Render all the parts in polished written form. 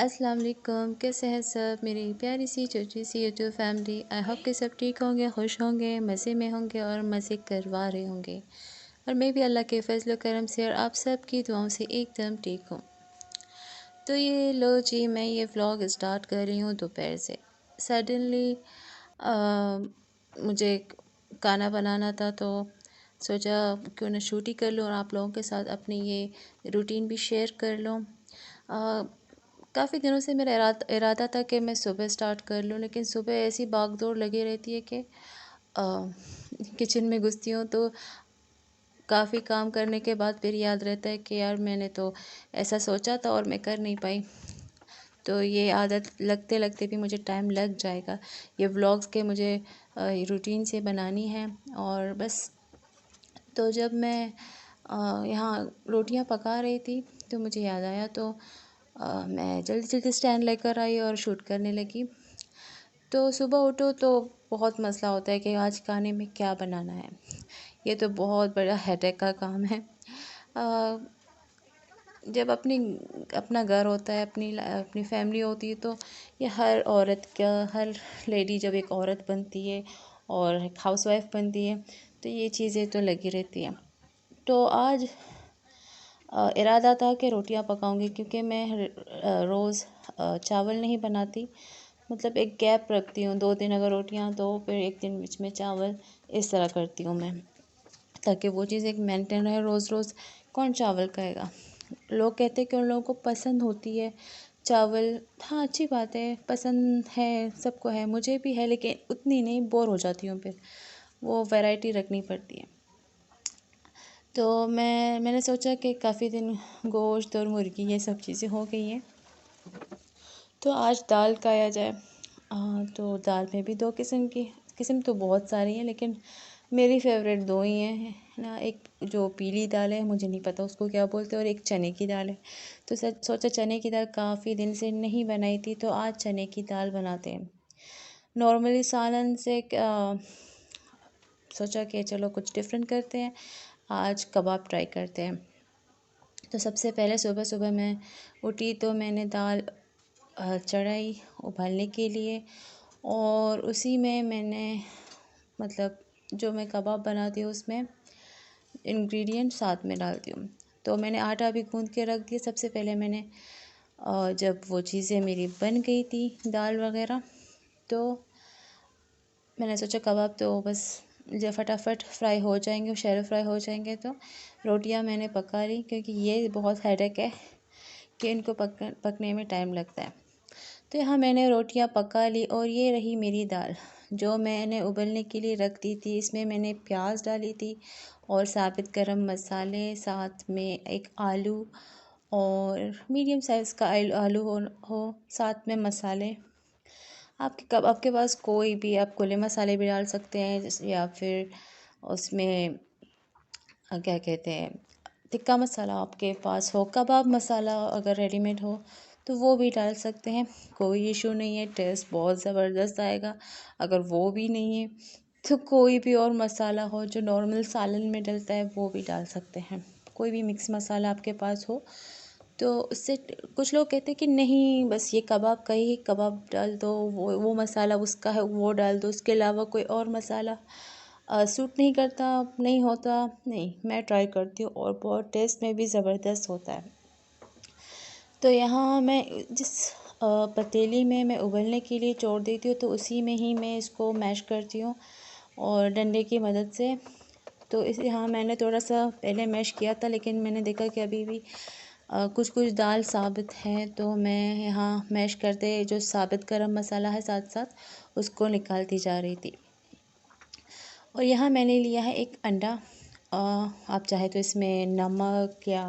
अस्सलाम वालेकुम, कैसे हैं सब मेरी प्यारी सी छोटी सी यूट्यूब फैमिली। आई होप कि सब ठीक होंगे, खुश होंगे, मज़े में होंगे और मज़े करवा रहे होंगे। और मैं भी अल्लाह के फजल करम से और आप सब की दुआओं से एकदम ठीक हूँ। तो ये लो जी, मैं ये व्लॉग स्टार्ट कर रही हूँ दोपहर से। सडनली मुझे खाना बनाना था, तो सोचा क्यों ना शूट ही कर लूँ और आप लोगों के साथ अपनी ये रूटीन भी शेयर कर लूँ। काफ़ी दिनों से मेरा इरादा था कि मैं सुबह स्टार्ट कर लूँ, लेकिन सुबह ऐसी भाग-दौड़ लगी रहती है कि किचन में घुसती हूँ तो काफ़ी काम करने के बाद फिर याद रहता है कि यार मैंने तो ऐसा सोचा था और मैं कर नहीं पाई। तो ये आदत लगते लगते भी मुझे टाइम लग जाएगा। ये व्लॉग्स के मुझे रूटीन से बनानी है और बस। तो जब मैं यहाँ रोटियाँ पका रही थी तो मुझे याद आया, तो मैं जल्दी जल्दी स्टैंड लेकर आई और शूट करने लगी। तो सुबह उठो तो बहुत मसला होता है कि आज खाने में क्या बनाना है। ये तो बहुत बड़ा हेडेक का काम है। अ, जब अपना घर होता है, अपनी फैमिली होती है, तो ये हर लेडी जब एक औरत बनती है और एक हाउसवाइफ बनती है तो ये चीज़ें तो लगी रहती हैं। तो आज इरादा था कि रोटियां पकाऊंगी, क्योंकि मैं रोज़ चावल नहीं बनाती। मतलब एक गैप रखती हूँ, 2 दिन अगर रोटियां तो फिर एक दिन बीच में चावल, इस तरह करती हूँ मैं, ताकि वो चीज़ एक मेंटेन रहे। रोज़ रोज़ कौन चावल खाएगा। लोग कहते हैं कि उन लोगों को पसंद होती है चावल। हाँ, अच्छी बात है, पसंद है, सबको है, मुझे भी है, लेकिन उतनी नहीं, बोर हो जाती हूँ फिर। वो वैरायटी रखनी पड़ती है। तो मैंने सोचा कि काफ़ी दिन गोश्त और मुर्गी ये सब चीज़ें हो गई हैं, तो आज दाल खाया जाए। तो दाल में भी 2 किस्म तो बहुत सारी हैं, लेकिन मेरी फेवरेट 2 ही हैं ना। एक जो पीली दाल है, मुझे नहीं पता उसको क्या बोलते हैं, और एक चने की दाल है। तो सोचा चने की दाल काफ़ी दिन से नहीं बनाई थी, तो आज चने की दाल बनाते हैं। नॉर्मली सालन से सोचा कि चलो कुछ डिफरेंट करते हैं, आज कबाब ट्राई करते हैं। तो सबसे पहले सुबह सुबह मैं उठी तो मैंने दाल चढ़ाई उबालने के लिए, और उसी में मैंने, मतलब जो मैं कबाब बनाती हूँ उसमें इंग्रेडिएंट साथ में डालती हूँ। तो मैंने आटा भी गूंद के रख दिया। सबसे पहले मैंने जब वो चीज़ें मेरी बन गई थी, दाल वगैरह, तो मैंने सोचा कबाब तो बस जब फटाफट फ्राई हो जाएंगे, शैलो फ्राई हो जाएंगे, तो रोटियां मैंने पका ली, क्योंकि ये बहुत हेडेक है कि इनको पकने में टाइम लगता है। तो यहाँ मैंने रोटियां पका ली, और ये रही मेरी दाल जो मैंने उबलने के लिए रख दी थी। इसमें मैंने प्याज डाली थी और साबित गरम मसाले, साथ में एक आलू, और मीडियम साइज़ का आलू हो, साथ में मसाले। आपके पास कोई भी, आप खुले मसाले भी डाल सकते हैं, या फिर उसमें क्या कहते हैं, टिक्का मसाला आपके पास हो, कबाब मसाला अगर रेडीमेड हो तो वो भी डाल सकते हैं, कोई इशू नहीं है। टेस्ट बहुत ज़बरदस्त आएगा। अगर वो भी नहीं है तो कोई भी और मसाला हो जो नॉर्मल सालन में डलता है वो भी डाल सकते हैं। कोई भी मिक्स मसाला आपके पास हो तो उससे, कुछ लोग कहते हैं कि नहीं बस ये कबाब का ही कबाब डाल दो, वो मसाला उसका है वो डाल दो, उसके अलावा कोई और मसाला सूट नहीं करता, नहीं होता। नहीं, मैं ट्राई करती हूँ और बहुत टेस्ट में भी ज़बरदस्त होता है। तो यहाँ मैं जिस पतीली में मैं उबलने के लिए छोड़ देती हूँ, तो उसी में ही मैं इसको मैश करती हूँ और डंडे की मदद से। तो इस यहाँ मैंने थोड़ा सा पहले मैश किया था, लेकिन मैंने देखा कि अभी भी कुछ कुछ दाल साबित है, तो मैं यहाँ मैश करते जो साबित गरम मसाला है साथ साथ उसको निकालती जा रही थी। और यहाँ मैंने लिया है एक अंडा। आप चाहे तो इसमें नमक या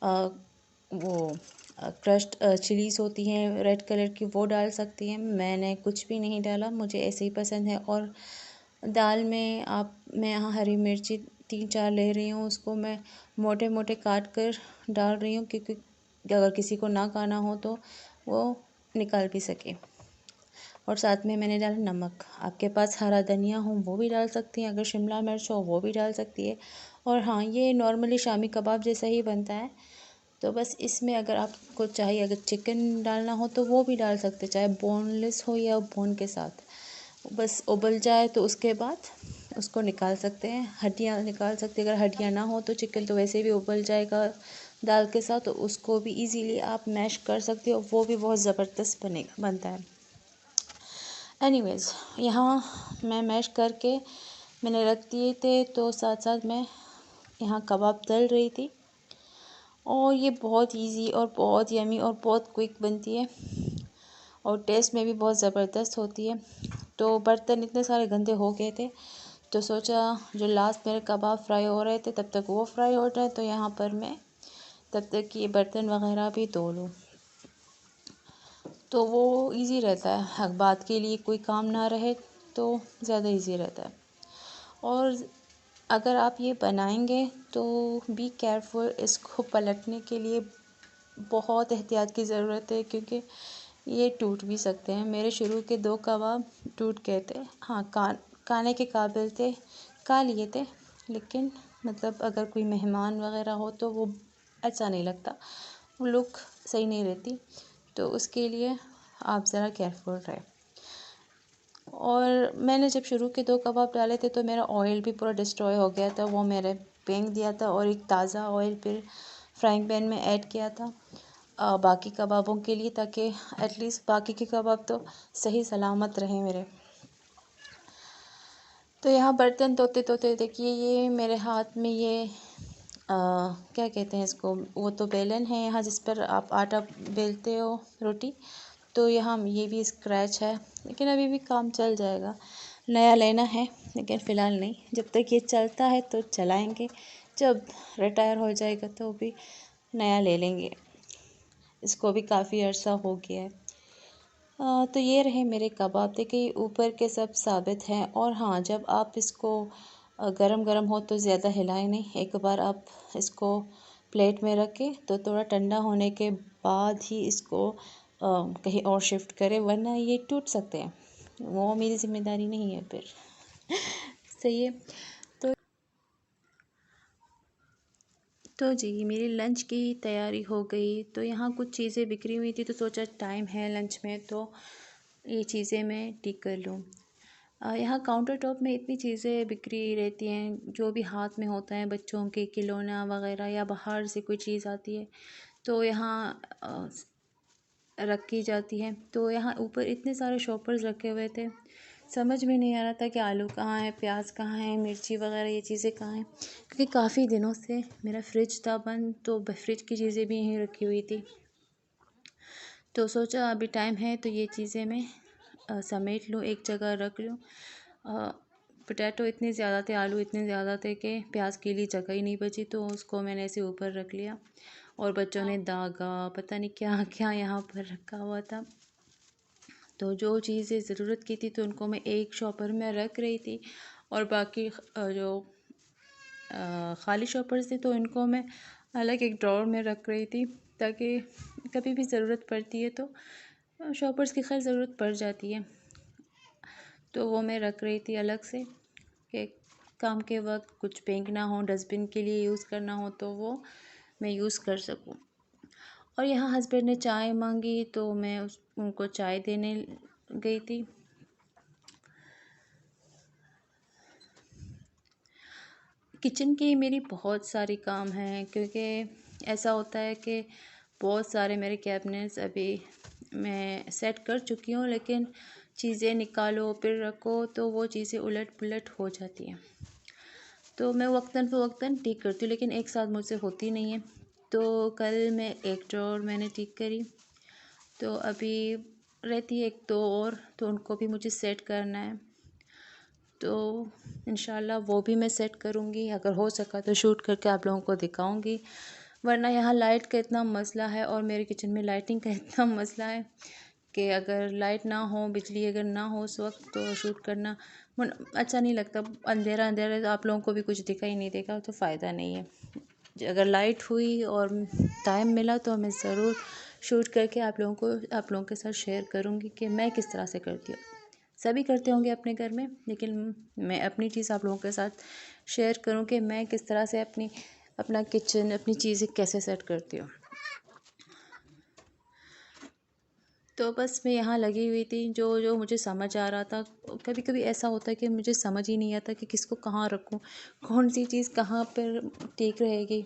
वो क्रश्ड चिलीज़ होती हैं रेड कलर की, वो डाल सकती हैं। मैंने कुछ भी नहीं डाला, मुझे ऐसे ही पसंद है। और दाल में मैं यहाँ हरी मिर्ची 3-4 ले रही हूँ, उसको मैं मोटे मोटे काट कर डाल रही हूँ, क्योंकि अगर किसी को ना खाना हो तो वो निकाल भी सके। और साथ में मैंने डाला नमक। आपके पास हरा धनिया हो वो भी डाल सकती हैं, अगर शिमला मिर्च हो वो भी डाल सकती है। और हाँ, ये नॉर्मली शामी कबाब जैसा ही बनता है। तो बस इसमें अगर आपको चाहिए, अगर चिकन डालना हो तो वो भी डाल सकते, चाहे बोनलेस हो या बोन के साथ। बस उबल जाए तो उसके बाद उसको निकाल सकते हैं, हड्डियाँ निकाल सकते हैं। अगर हड्डियाँ ना हो तो चिकन तो वैसे भी उबल जाएगा दाल के साथ, तो उसको भी इजीली आप मैश कर सकते हो, वो भी बहुत ज़बरदस्त बनता है। एनीवेज़, यहाँ मैं मैश करके मैंने रख दिए थे, तो साथ साथ मैं यहाँ कबाब तल रही थी। और ये बहुत इजी और बहुत यमी और बहुत क्विक बनती है और टेस्ट में भी बहुत ज़बरदस्त होती है। तो बर्तन इतने सारे गंदे हो गए थे, तो सोचा जो लास्ट मेरे कबाब फ्राई हो रहे थे तब तक वो फ्राई हो जाए, तो यहाँ पर मैं तब तक ये बर्तन वगैरह भी धो लूँ, तो वो इजी रहता है। हर बात के लिए कोई काम ना रहे तो ज़्यादा इजी रहता है। और अगर आप ये बनाएंगे तो बी केयरफुल, इसको पलटने के लिए बहुत एहतियात की ज़रूरत है, क्योंकि ये टूट भी सकते हैं। मेरे शुरू के 2 कबाब टूट गए थे। हाँ, खाने के काबिल थे, खा लिए थे, लेकिन मतलब अगर कोई मेहमान वगैरह हो तो वो अच्छा नहीं लगता, वो लुक सही नहीं रहती, तो उसके लिए आप ज़रा केयरफुल रहें। और मैंने जब शुरू के 2 कबाब डाले थे तो मेरा ऑयल भी पूरा डिस्ट्रॉय हो गया था, वो मैंने फेंक दिया था और एक ताज़ा ऑयल फिर फ्राइंग पैन में ऐड किया था बाकी कबाबों के लिए, ताकि एटलीस्ट बाकी के कबाब तो सही सलामत रहे मेरे। तो यहाँ बर्तन धोते धोते देखिए ये मेरे हाथ में ये क्या कहते हैं इसको, वो तो बेलन है यहाँ जिस पर आप आटा बेलते हो रोटी, तो यहाँ ये भी स्क्रैच है, लेकिन अभी भी काम चल जाएगा। नया लेना है लेकिन फ़िलहाल नहीं, जब तक ये चलता है तो चलाएंगे, जब रिटायर हो जाएगा तो भी नया ले लेंगे। इसको भी काफ़ी अर्सा हो गया है। तो ये रहे मेरे कबाब, देखिए ऊपर के सब साबित हैं। और हाँ, जब आप इसको गरम गरम हो तो ज़्यादा हिलाएं नहीं, एक बार आप इसको प्लेट में रखें तो थोड़ा ठंडा होने के बाद ही इसको कहीं और शिफ्ट करें, वरना ये टूट सकते हैं। वो मेरी ज़िम्मेदारी नहीं है फिर। सही है। तो जी मेरी लंच की तैयारी हो गई, तो यहाँ कुछ चीज़ें बिखरी हुई थी, तो सोचा टाइम है लंच में तो ये चीज़ें मैं ठीक कर लूँ। यहाँ काउंटर टॉप में इतनी चीज़ें बिखरी रहती हैं, जो भी हाथ में होता है, बच्चों के खिलौना वगैरह या बाहर से कोई चीज़ आती है तो यहाँ रखी जाती है। तो यहाँ ऊपर इतने सारे शॉपर्स रखे हुए थे, समझ में नहीं आ रहा था कि आलू कहाँ है, प्याज कहाँ है, मिर्ची वगैरह ये चीज़ें कहाँ हैं, क्योंकि काफ़ी दिनों से मेरा फ्रिज था बंद, तो फ्रिज की चीज़ें भी यहीं रखी हुई थी। तो सोचा अभी टाइम है तो ये चीज़ें मैं समेट लूँ, एक जगह रख लूँ। पोटैटो इतने ज़्यादा थे, आलू इतने ज़्यादा थे कि प्याज के लिए जगह ही नहीं बची, तो उसको मैंने ऐसे ऊपर रख लिया। और बच्चों ने दागा पता नहीं क्या क्या यहाँ पर रखा हुआ था, तो जो चीज़ें ज़रूरत की थी तो उनको मैं एक शॉपर में रख रही थी, और बाकी जो ख़ाली शॉपर्स थे तो इनको मैं अलग एक ड्रॉर में रख रही थी, ताकि कभी भी ज़रूरत पड़ती है तो शॉपर्स की खैर ज़रूरत पड़ जाती है, तो वो मैं रख रही थी अलग से कि काम के वक्त कुछ फेंकना हो, डस्टबिन के लिए यूज़ करना हो तो वो मैं यूज़ कर सकूं। और यहाँ हस्बैंड ने चाय मांगी तो मैं उनको चाय देने गई थी। किचन की मेरी बहुत सारी काम हैं, क्योंकि ऐसा होता है कि बहुत सारे मेरे कैबिनेट्स अभी मैं सेट कर चुकी हूँ, लेकिन चीज़ें निकालो फिर रखो तो वो चीज़ें उलट पुलट हो जाती हैं, तो मैं वक्तन फ़वक्तन ठीक करती हूँ, लेकिन एक साथ मुझसे होती नहीं है। तो कल मैं एक ड्रॉर मैंने ठीक करी, तो अभी रहती है एक दो और, तो उनको भी मुझे सेट करना है, तो इंशाल्लाह वो भी मैं सेट करूँगी। अगर हो सका तो शूट करके आप लोगों को दिखाऊँगी, वरना यहाँ लाइट का इतना मसला है और मेरे किचन में लाइटिंग का इतना मसला है कि अगर लाइट ना हो, बिजली अगर ना हो उस वक्त, तो शूट करना अच्छा नहीं लगता। अंधेरा अंधेरा तो आप लोगों को भी कुछ दिखाई नहीं देगा, तो फ़ायदा नहीं है। अगर लाइट हुई और टाइम मिला तो मैं ज़रूर शूट करके आप लोगों के साथ शेयर करूँगी कि मैं किस तरह से करती हूँ। सभी करते होंगे अपने घर में, लेकिन मैं अपनी चीज़ आप लोगों के साथ शेयर करूँ कि मैं किस तरह से अपना किचन, अपनी चीज़ें कैसे सेट करती हूँ। तो बस मैं यहाँ लगी हुई थी, जो जो मुझे समझ आ रहा था। कभी कभी ऐसा होता है कि मुझे समझ ही नहीं आता कि किसको कहाँ रखूँ, कौन सी चीज़ कहाँ पर ठीक रहेगी।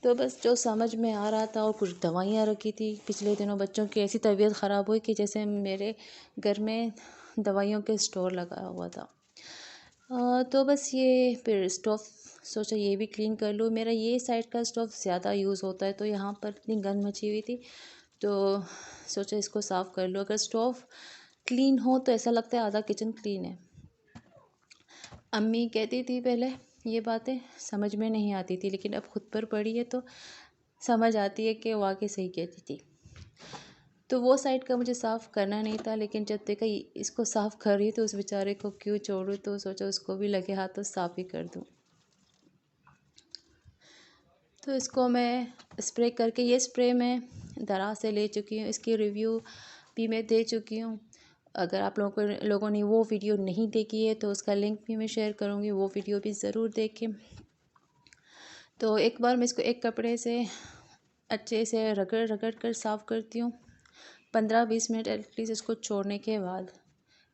तो बस जो समझ में आ रहा था, और कुछ दवाइयाँ रखी थी। पिछले दिनों बच्चों की ऐसी तबीयत ख़राब हुई कि जैसे मेरे घर में दवाइयों के स्टोर लगा हुआ था। तो बस ये फिर स्टोव सोचा ये भी क्लीन कर लूँ। मेरा ये साइड का स्टोव ज़्यादा यूज़ होता है, तो यहाँ पर इतनी गंद मची हुई थी, तो सोचा इसको साफ़ कर लूँ। अगर स्टोव क्लीन हो तो ऐसा लगता है आधा किचन क्लीन है। अम्मी कहती थी पहले, ये बातें समझ में नहीं आती थी, लेकिन अब खुद पर पड़ी है तो समझ आती है कि वाकई सही कहती थी। तो वो साइड का मुझे साफ़ करना नहीं था, लेकिन जब देखा इसको साफ़ कर रही तो उस बेचारे को क्यों छोड़ूं, तो सोचा उसको भी लगे हाथ तो साफ़ ही कर दूं। तो इसको मैं स्प्रे करके, ये स्प्रे मैं दराज से ले चुकी हूँ, इसकी रिव्यू भी मैं दे चुकी हूँ। अगर आप लोगों ने वो वीडियो नहीं देखी है तो उसका लिंक भी मैं शेयर करूँगी, वो वीडियो भी ज़रूर देखें। तो एक बार मैं इसको एक कपड़े से अच्छे से रगड़ रगड़ कर साफ़ करती हूँ। 15-20 मिनट एटलीस्ट इसको छोड़ने के बाद,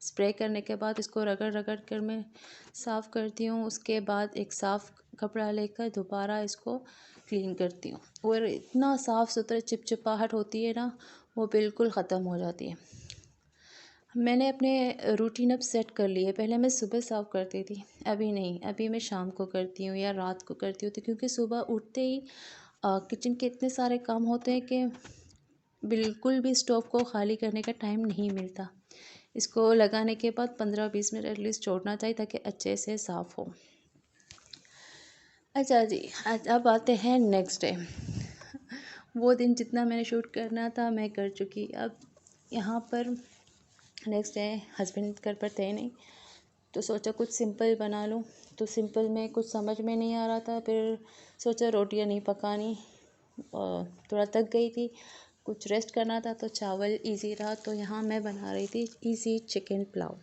स्प्रे करने के बाद इसको रगड़ रगड़ कर मैं साफ़ करती हूँ। उसके बाद एक साफ़ कपड़ा लेकर दोबारा इसको क्लीन करती हूँ, और इतना साफ़ सुथरा चिपचिपाहट होती है ना, वो बिल्कुल ख़त्म हो जाती है। मैंने अपने रूटीन अब सेट कर ली है। पहले मैं सुबह साफ़ करती थी, अभी नहीं, अभी मैं शाम को करती हूँ या रात को करती हूँ। तो क्योंकि सुबह उठते ही किचन के इतने सारे काम होते हैं कि बिल्कुल भी स्टोव को खाली करने का टाइम नहीं मिलता। इसको लगाने के बाद 15-20 मिनट एटलीस्ट छोड़ना चाहिए ताकि अच्छे से साफ़ हो। अच्छा जी, अब आते हैं नेक्स्ट डे। वो दिन जितना मैंने शूट करना था मैं कर चुकी। अब यहाँ पर नेक्स्ट डे हस्बैंड घर पर थे नहीं, तो सोचा कुछ सिंपल बना लूँ। तो सिंपल में कुछ समझ में नहीं आ रहा था, फिर सोचा रोटियां नहीं पकानी, और थोड़ा थक गई थी, कुछ रेस्ट करना था, तो चावल इजी रहा। तो यहाँ मैं बना रही थी इजी चिकन पुलाव।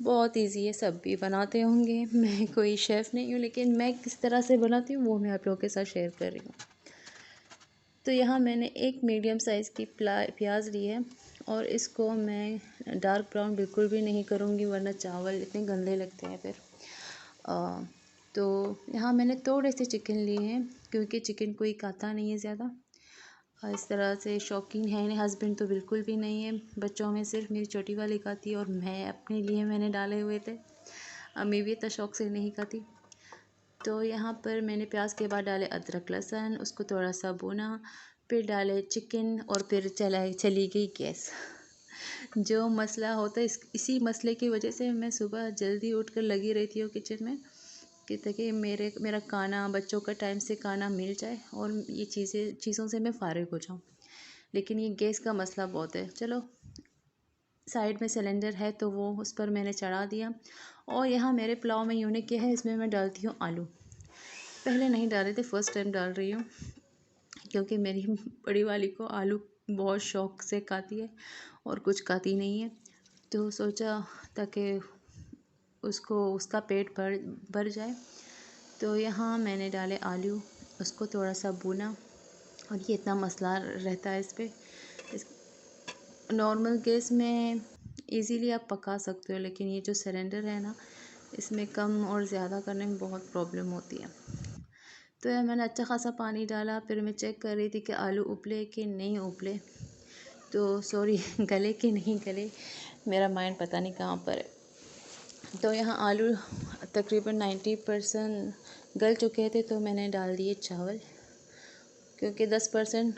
बहुत इजी है, सब भी बनाते होंगे, मैं कोई शेफ़ नहीं हूँ, लेकिन मैं किस तरह से बनाती हूँ वो मैं आप लोगों के साथ शेयर कर रही हूँ। तो यहाँ मैंने एक मीडियम साइज़ की प्याज ली है, और इसको मैं डार्क ब्राउन बिल्कुल भी नहीं करूँगी, वरना चावल इतने गंदे लगते हैं फिर। तो यहाँ मैंने थोड़े से चिकन लिए हैं, क्योंकि चिकन कोई खाता नहीं है ज़्यादा, इस तरह से शौकीन है नहीं। हस्बैंड तो बिल्कुल भी नहीं है, बच्चों में सिर्फ मेरी छोटी वाली खाती है, और मैं अपने लिए मैंने डाले हुए थे। अम्मी भी इतना शौक से नहीं खाती। तो यहाँ पर मैंने प्याज के बाद डाले अदरक लहसुन, उसको थोड़ा सा भुना, फिर डाले चिकन, और फिर चली गई गैस। जो मसला होता है, इसी मसले की वजह से मैं सुबह जल्दी उठकर लगी रहती हूँ किचन में, कि ताकि मेरा खाना, बच्चों का टाइम से खाना मिल जाए, और ये चीज़ों से मैं फ़ारिग हो जाऊँ। लेकिन ये गैस का मसला बहुत है। चलो, साइड में सिलेंडर है तो वो उस पर मैंने चढ़ा दिया। और यहाँ मेरे पुलाव में यूनिक क्या है, इसमें मैं डालती हूँ आलू। पहले नहीं डाले थे, फर्स्ट टाइम डाल रही हूँ, क्योंकि मेरी बड़ी वाली को आलू बहुत शौक से खाती है, और कुछ खाती नहीं है। तो सोचा ताकि उसका पेट भर जाए। तो यहाँ मैंने डाले आलू, उसको थोड़ा सा भूना, और ये इतना मसला रहता है इस नॉर्मल गैस में इजीली आप पका सकते हो, लेकिन ये जो सिलेंडर है ना, इसमें कम और ज़्यादा करने में बहुत प्रॉब्लम होती है। तो यार मैंने अच्छा खासा पानी डाला, फिर मैं चेक कर रही थी कि आलू उबले कि नहीं उबले, तो सॉरी गले कि नहीं गले, मेरा माइंड पता नहीं कहाँ पर है। तो यहाँ आलू तकरीबन 90% गल चुके थे, तो मैंने डाल दिए चावल, क्योंकि 10%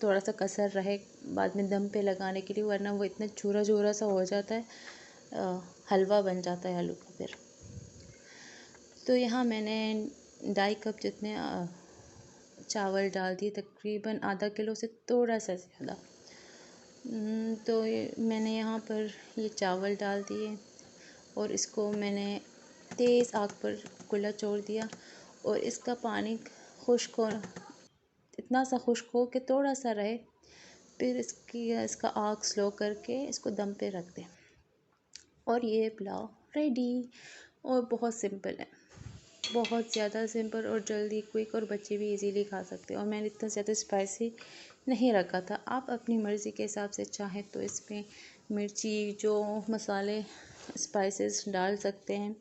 थोड़ा सा कसर रहे बाद में दम पे लगाने के लिए, वरना वो इतना चूरा चूरा सा हो जाता है, हलवा बन जाता है आलू का फिर। तो यहाँ मैंने 2.5 कप जितने चावल डाल दिए, तकरीबन आधा किलो से थोड़ा सा ज़्यादा। तो मैंने यहाँ पर ये चावल डाल दिए, और इसको मैंने तेज़ आग पर कुल्ला छोड़ दिया, और इसका पानी खुश्क हो, इतना सा खुश्क हो कि थोड़ा सा रहे, फिर इसका आग स्लो करके इसको दम पे रख दें, और ये पुलाव रेडी। और बहुत सिंपल है। बहुत ज़्यादा सिंपल और जल्दी क्विक, और बच्चे भी इजीली खा सकते हैं। और मैंने इतना ज़्यादा स्पाइसी नहीं रखा था। आप अपनी मर्ज़ी के हिसाब से चाहें तो इसमें मिर्ची, जो मसाले, स्पाइसेस डाल सकते हैं,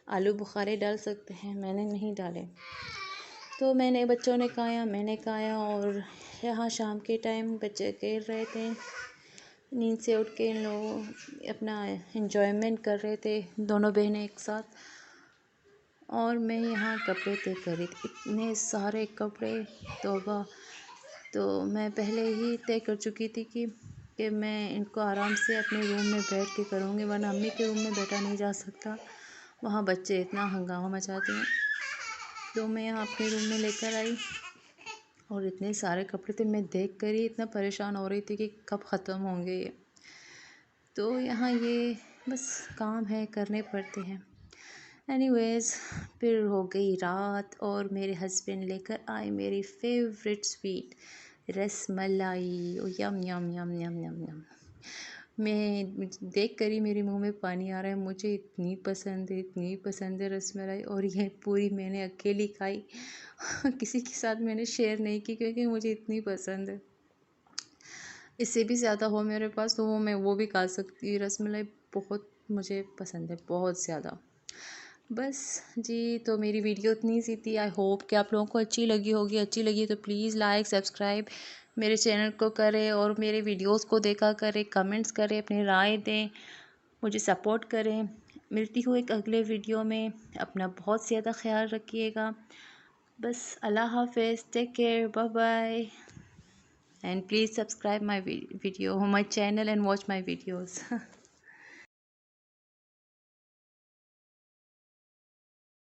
आलू बुखारे डाल सकते हैं, मैंने नहीं डाले। तो मैंने, बच्चों ने खाया, मैंने खाया, और यहाँ शाम के टाइम बच्चे खेल रहे थे, नींद से उठ के इन लोग अपना एंजॉयमेंट कर रहे थे, दोनों बहनें एक साथ। और मैं यहाँ कपड़े तय कर रही थी, इतने सारे कपड़े, तौबा। तो मैं पहले ही तय कर चुकी थी कि मैं इनको आराम से अपने रूम में बैठ के करूँगी, वरना अम्मी के रूम में बैठा नहीं जा सकता, वहाँ बच्चे इतना हंगामा मचाते हैं। तो मैं यहाँ अपने रूम में लेकर आई, और इतने सारे कपड़े थे, मैं देख कर ही इतना परेशान हो रही थी कि कब ख़त्म होंगे ये। तो यहाँ ये बस काम है, करने पड़ते हैं। एनीवेज़, फिर हो गई रात, और मेरे हस्बैंड लेकर आए मेरी फेवरेट स्वीट रसमलाई। ओ यम यम यम यम यम यम। मैं देख कर ही मेरे मुंह में पानी आ रहा है, मुझे इतनी पसंद है, इतनी पसंद है रसमलाई। और ये पूरी मैंने अकेली खाई किसी के साथ मैंने शेयर नहीं की, क्योंकि मुझे इतनी पसंद है। इससे भी ज़्यादा हो मेरे पास तो मैं वो भी खा सकती। रसमलाई बहुत मुझे पसंद है, बहुत ज़्यादा। बस जी, तो मेरी वीडियो इतनी सी थी। आई होप कि आप लोगों को अच्छी लगी होगी। अच्छी लगी तो प्लीज़ लाइक, सब्सक्राइब मेरे चैनल को करें, और मेरे वीडियोस को देखा करें, कमेंट्स करें, अपनी राय दें, मुझे सपोर्ट करें। मिलती हूँ एक अगले वीडियो में। अपना बहुत ज़्यादा ख्याल रखिएगा। बस अल्लाह हाफ़िज़, take care, bye bye, and please subscribe my video, my channel, and watch my videos.